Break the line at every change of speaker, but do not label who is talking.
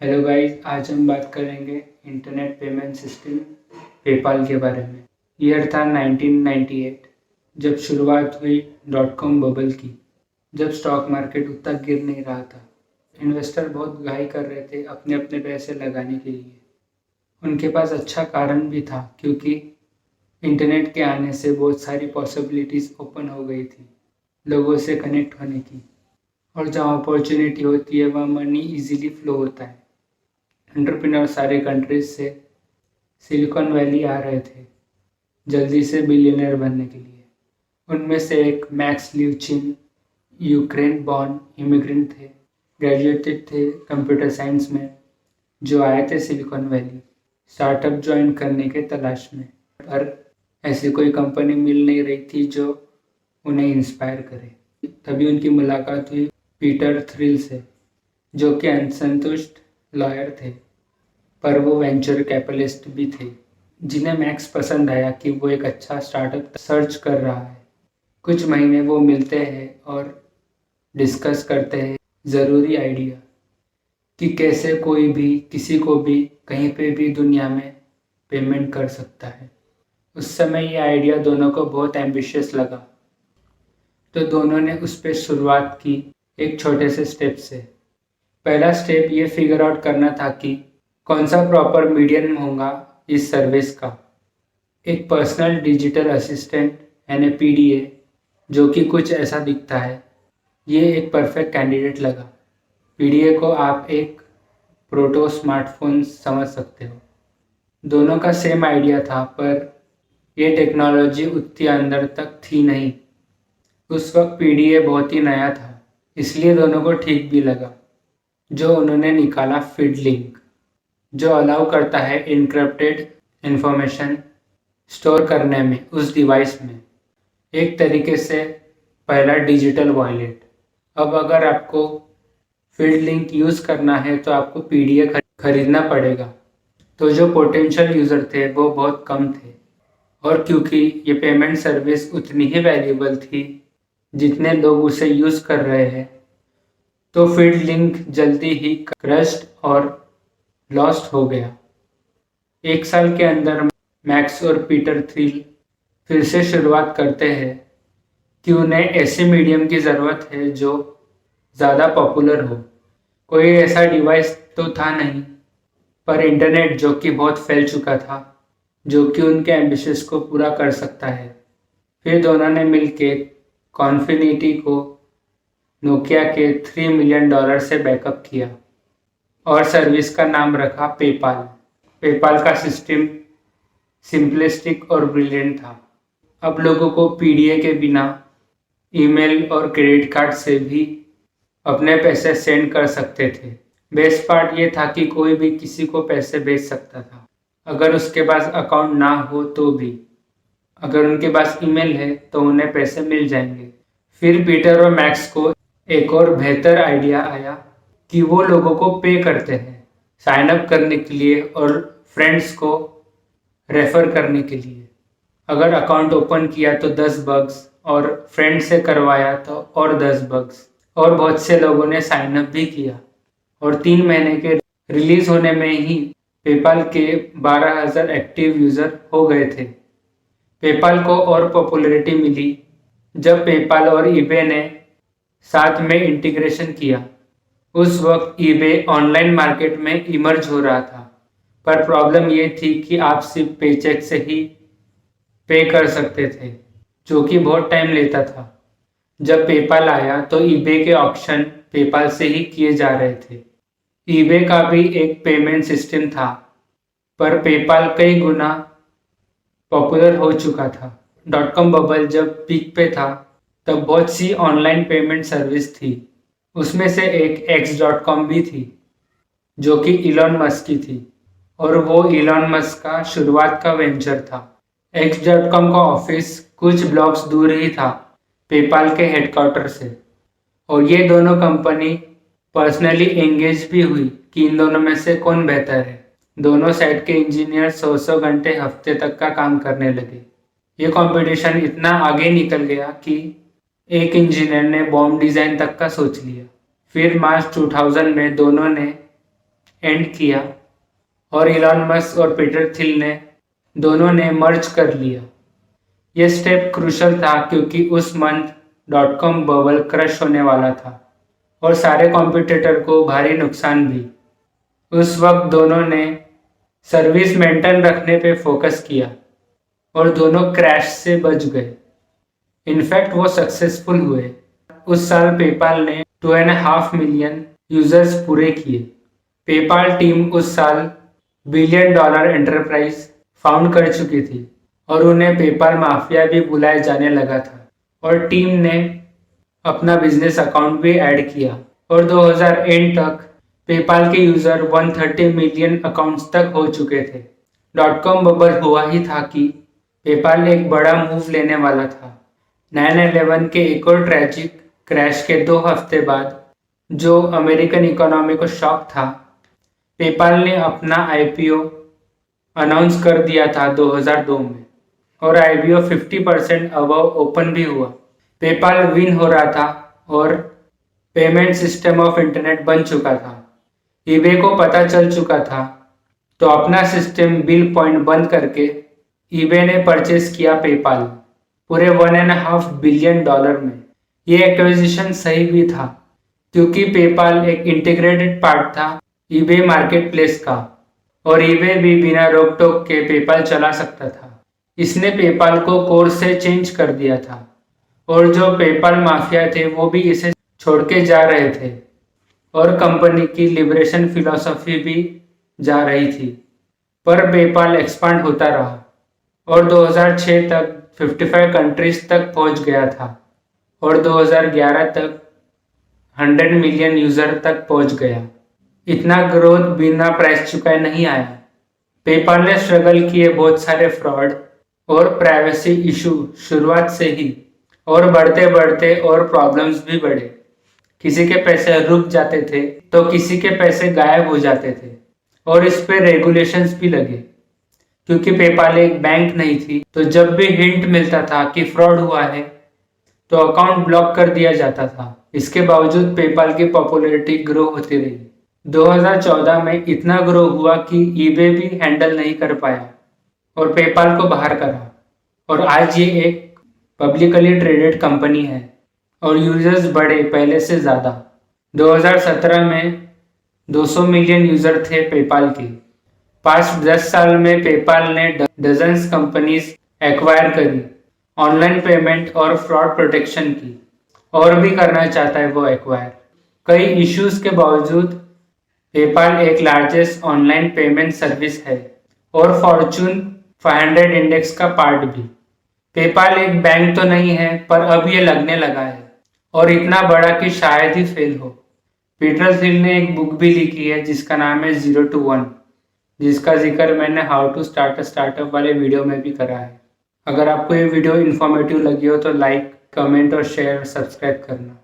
Hello guys, आज हम बात करेंगे इंटरनेट पेमेंट सिस्टम पेपाल के बारे में। ईयर था 1998 जब शुरुआत हुई डॉट कॉम बबल की। जब स्टॉक मार्केट उतना गिर नहीं रहा था, इन्वेस्टर बहुत घाई कर रहे थे अपने अपने पैसे लगाने के लिए। उनके पास अच्छा कारण भी था, क्योंकि इंटरनेट के आने से बहुत सारी पॉसिबिलिटीज़ ओपन हो गई थी लोगों से कनेक्ट होने की। और जहाँ अपॉर्चुनिटी होती है वहाँ मनी इजीली फ्लो होता है। एंटरप्रेन्योर सारे कंट्रीज से सिलिकॉन वैली आ रहे थे जल्दी से बिलियनर बनने के लिए। उनमें से एक मैक्स ल्यूचिन यूक्रेन बॉर्न इमिग्रेंट थे, ग्रेजुएटेड थे कंप्यूटर साइंस में, जो आए थे सिलिकॉन वैली स्टार्टअप ज्वाइन करने के तलाश में। पर ऐसी कोई कंपनी मिल नहीं रही थी जो उन्हें इंस्पायर करे। तभी उनकी मुलाकात हुई पीटर थ्रिल से, जो कि असंतुष्ट लॉयर थे, पर वो वेंचर कैपिटलिस्ट भी थे, जिन्हें मैक्स पसंद आया कि वो एक अच्छा स्टार्टअप सर्च कर रहा है। कुछ महीने वो मिलते हैं और डिस्कस करते हैं ज़रूरी आइडिया कि कैसे कोई भी किसी को भी कहीं पे भी दुनिया में पेमेंट कर सकता है। उस समय ये आइडिया दोनों को बहुत एम्बिशियस लगा, तो दोनों ने उस पर शुरुआत की एक छोटे से स्टेप से। पहला स्टेप ये फिगर आउट करना था कि कौन सा प्रॉपर मीडियम होगा इस सर्विस का। एक पर्सनल डिजिटल असिस्टेंट यानी PDA, जो कि कुछ ऐसा दिखता है, ये एक परफेक्ट कैंडिडेट लगा। PDA को आप एक प्रोटो स्मार्टफोन समझ सकते हो। दोनों का सेम आइडिया था, पर ये टेक्नोलॉजी उतनी अंदर तक थी नहीं। उस वक्त PDA बहुत ही नया था, इसलिए दोनों को ठीक भी लगा। जो उन्होंने निकाला फीड लिंक, जो अलाउ करता है इनक्रिप्टेड इंफॉर्मेशन स्टोर करने में उस डिवाइस में, एक तरीके से पहला डिजिटल वॉलेट। अब अगर आपको फीड लिंक यूज़ करना है तो आपको PDA खरीदना पड़ेगा। तो जो पोटेंशियल यूज़र थे वो बहुत कम थे, और क्योंकि ये पेमेंट सर्विस उतनी ही वैल्यूबल थी जितने लोग उसे यूज़ कर रहे हैं, तो फीड लिंक जल्दी ही क्रश्ड और लॉस्ट हो गया। एक साल के अंदर मैक्स और पीटर थ्रिल फिर से शुरुआत करते हैं कि उन्हें ऐसे मीडियम की ज़रूरत है जो ज़्यादा पॉपुलर हो। कोई ऐसा डिवाइस तो था नहीं, पर इंटरनेट जो कि बहुत फैल चुका था, जो कि उनके एम्बिशंस को पूरा कर सकता है। फिर दोनों ने मिलके कॉन्फिनिटी को नोकिया के $3 मिलियन से बैकअप किया और सर्विस का नाम रखा पेपाल। पेपाल का सिस्टम सिंपलिस्टिक और ब्रिलियंट था। अब लोगों को PDA के बिना ईमेल और क्रेडिट कार्ड से भी अपने पैसे सेंड कर सकते थे। बेस्ट पार्ट ये था कि कोई भी किसी को पैसे भेज सकता था, अगर उसके पास अकाउंट ना हो तो भी। अगर उनके पास ईमेल है तो उन्हें पैसे मिल जाएंगे। फिर पीटर और मैक्स को एक और बेहतर आइडिया आया कि वो लोगों को पे करते हैं साइन अप करने के लिए और फ्रेंड्स को रेफर करने के लिए। अगर अकाउंट ओपन किया तो 10 बग्स, और फ्रेंड से करवाया तो और 10 बग्स। और बहुत से लोगों ने साइन अप भी किया, और 3 महीने के रिलीज होने में ही पेपाल के 12,000 एक्टिव यूजर हो गए थे। पेपाल को और पॉपुलैरिटी मिली जब पेपाल और ईबे ने साथ में इंटीग्रेशन किया। उस वक्त ईबे ऑनलाइन मार्केट में इमर्ज हो रहा था, पर प्रॉब्लम ये थी कि आप सिर्फ पेचेक से ही पे कर सकते थे, जो कि बहुत टाइम लेता था। जब पेपाल आया तो ईबे के ऑक्शन पेपाल से ही किए जा रहे थे। ईबे का भी एक पेमेंट सिस्टम था, पर पेपाल कई गुना पॉपुलर हो चुका था। डॉट कॉम बबल जब पीक पे था तब बहुत सी ऑनलाइन पेमेंट सर्विस थी। उसमें से एक X.com भी थी, जो कि इलॉन मस्क की थी, और वो इलॉन मस्क का शुरुआत का वेंचर था। X.com का ऑफिस कुछ ब्लॉक्स दूर ही था पेपाल के हेडक्वार्टर से, और ये दोनों कंपनी पर्सनली एंगेज भी हुई कि इन दोनों में से कौन बेहतर है। दोनों साइड के इंजीनियर 100 घंटे हफ्ते तक का काम करने लगे। ये कंपटीशन इतना आगे निकल गया कि एक इंजीनियर ने बॉम्ब डिज़ाइन तक का सोच लिया। फिर मार्च 2000 में दोनों ने एंड किया और इलॉन मस्क और पीटर थिल ने दोनों ने मर्ज कर लिया। यह स्टेप क्रूशल था क्योंकि उस मंथ .com बबल क्रश होने वाला था और सारे कॉम्पिटिटर को भारी नुकसान भी। उस वक्त दोनों ने सर्विस मेंटेन रखने पे फोकस किया और दोनों क्रैश से बच गए। इनफैक्ट वो सक्सेसफुल हुए। उस साल पेपाल ने 2.5 मिलियन यूजर्स पूरे किए। पेपाल टीम उस साल $1 बिलियन एंटरप्राइज फाउंड कर चुकी थी और उन्हें पेपाल माफिया भी बुलाया जाने लगा था और टीम ने अपना बिजनेस अकाउंट भी ऐड किया और 2008 तक पेपाल के यूजर 130 मिलियन अकाउंट्स तक हो चुके थे। .com बबल हुआ ही था कि पेपाल एक बड़ा मूव लेने वाला था। 9/11 के एक और ट्रैजिक क्रैश के 2 हफ्ते बाद जो अमेरिकन इकोनॉमी को शॉक था, पेपाल ने अपना IPO अनाउंस कर दिया था 2002 में और IPO 50% अबव ओपन भी हुआ। पेपाल विन हो रहा था और पेमेंट सिस्टम ऑफ इंटरनेट बन चुका था। ईबे को पता चल चुका था तो अपना सिस्टम बिल पॉइंट बंद करके ईबे ने परचेस किया पेपाल पूरे $1.5 बिलियन में। ये एक्विजिशन सही भी था क्योंकि पेपाल एक इंटीग्रेटेड पार्ट था ईबे मार्केट प्लेस का और ईबे भी बिना रोक टोक के पेपाल चला सकता था। इसने पेपाल को कोर से चेंज कर दिया था और जो पेपाल माफिया थे वो भी इसे छोड़ के जा रहे थे और कंपनी की लिबरेशन फिलॉसफी भी जा रही थी। पर पेपाल एक्सपांड होता रहा और 2006 तक 55 कंट्रीज तक पहुंच गया था और 2011 तक 100 मिलियन यूजर तक पहुंच गया। इतना ग्रोथ बिना प्राइस चुकाए नहीं आया। पेपाल ने स्ट्रगल किए बहुत सारे फ्रॉड और प्राइवेसी इशू शुरुआत से ही और बढ़ते बढ़ते और प्रॉब्लम्स भी बढ़े। किसी के पैसे रुक जाते थे तो किसी के पैसे गायब हो जाते थे और इस पे रेगुलेशंस भी लगे क्योंकि पेपाल एक बैंक नहीं थी। तो जब भी हिंट मिलता था कि फ्रॉड हुआ है तो अकाउंट ब्लॉक कर दिया जाता था। इसके बावजूद पेपाल की पॉपुलैरिटी ग्रो होती रही। 2014 में इतना ग्रो हुआ कि ईबे भी हैंडल नहीं कर पाया और पेपाल को बाहर करा और आज ये एक पब्लिकली ट्रेडेड कंपनी है और यूजर्स बढ़े पहले से ज़्यादा। 2017 में 200 मिलियन यूजर थे पेपाल के। पास्ट 10 साल में पेपाल ने डजन्स कंपनीज एक्वायर करी, ऑनलाइन पेमेंट और फ्रॉड प्रोटेक्शन की और भी करना चाहता है वो एक्वायर। कई इश्यूज के बावजूद पेपाल एक लार्जेस्ट ऑनलाइन पेमेंट सर्विस है और फॉर्च्यून 500 इंडेक्स का पार्ट भी। पेपाल एक बैंक तो नहीं है पर अब ये लगने लगा है और इतना बड़ा कि शायद ही फेल हो। पीटर थिल ने एक बुक भी लिखी है जिसका नाम है 0 to 1, जिसका जिक्र मैंने how to start a startup वाले वीडियो में भी करा है। अगर आपको ये वीडियो इन्फॉर्मेटिव लगी हो तो लाइक, कमेंट और शेयर और सब्सक्राइब करना।